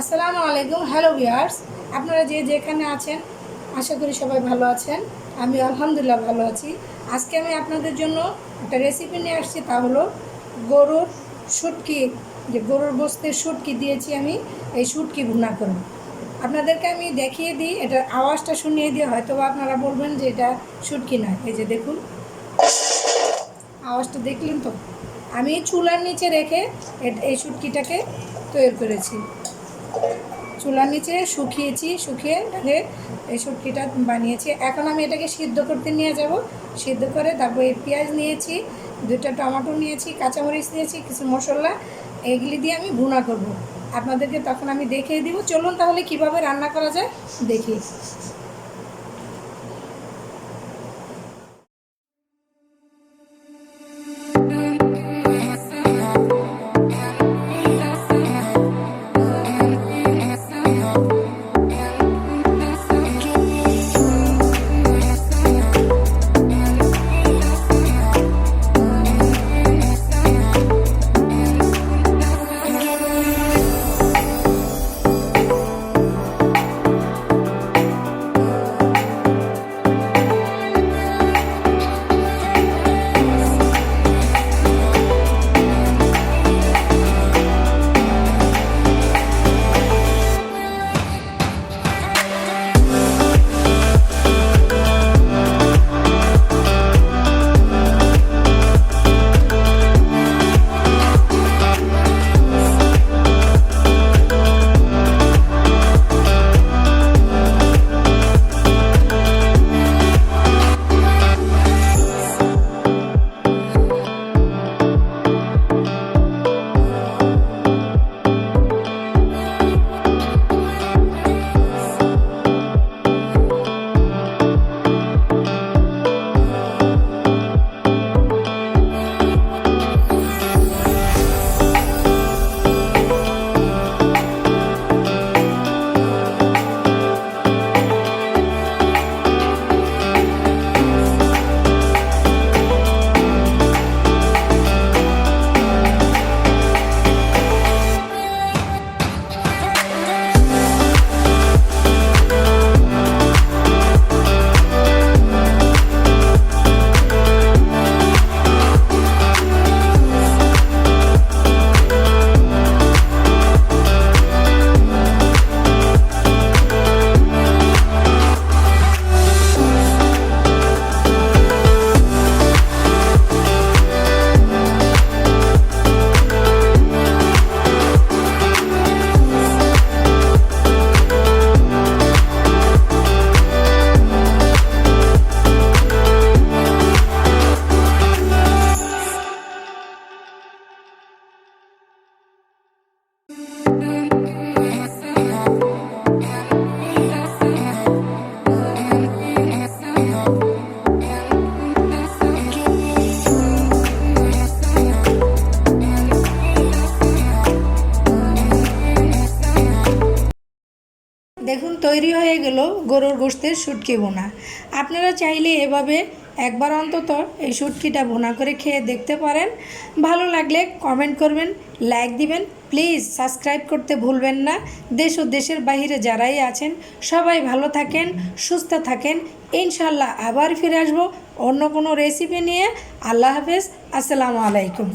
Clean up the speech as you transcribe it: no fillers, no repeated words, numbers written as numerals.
আসসালামু আলাইকুম। Hello viewers, আপনারা যে যেখানে আছেন আশা করি সবাই ভালো আছেন। আমি আলহামদুলিল্লাহ ভালো আছি। আজকে আমি আপনাদের জন্য একটা রেসিপি নিয়ে আসছি, তা হলো গরুর শুটকি। যে গরুর গোশতের শুটকি দিয়েছি আমি, এই শুটকি ভুনা করব। আপনাদেরকে আমি দেখিয়ে দিই, এটার আওয়াজটা শুনিয়ে দিয়ে হয়তো আপনারা বলবেন যে এটা শুটকি নয়। এই যে দেখুন, আওয়াজটা দেখলেন তো? আমি চুলার নিচে রেখে এই শুটকিটাকে তৈরি করেছি। চুলার নিচে শুকিয়ে ঢেকে এই শুটকিটা বানিয়েছি। এখন আমি এটাকে সিদ্ধ করতে নিয়ে যাব। সিদ্ধ করে তারপর এই পেঁয়াজ নিয়েছি, 2টা টমেটো নিয়েছি, কাঁচামরিচ নিয়েছি, কিছু মশলা, এগুলি দিয়ে আমি ভুনা করব। আপনাদেরকে তখন আমি দেখিয়ে দিব। চলুন তাহলে কিভাবে রান্না করা যায় দেখি। দেখুন, তৈরি হয়ে গেল গরুর গোশতের শুটকি ভুনা। আপনারা চাইলে এভাবে একবার অন্তত এই শুটকিটা ভুনা করে খেয়ে দেখতে পারেন। ভালো লাগলে কমেন্ট করবেন, লাইক দিবেন, প্লিজ সাবস্ক্রাইব করতে ভুলবেন না। দেশ ও দেশের বাইরে যারাই আছেন সবাই ভালো থাকেন, সুস্থ থাকেন। ইনশাল্লাহ আবার ফিরে আসবো অন্য কোনো রেসিপি নিয়ে। আল্লাহ হাফেজ, আসসালামু আলাইকুম।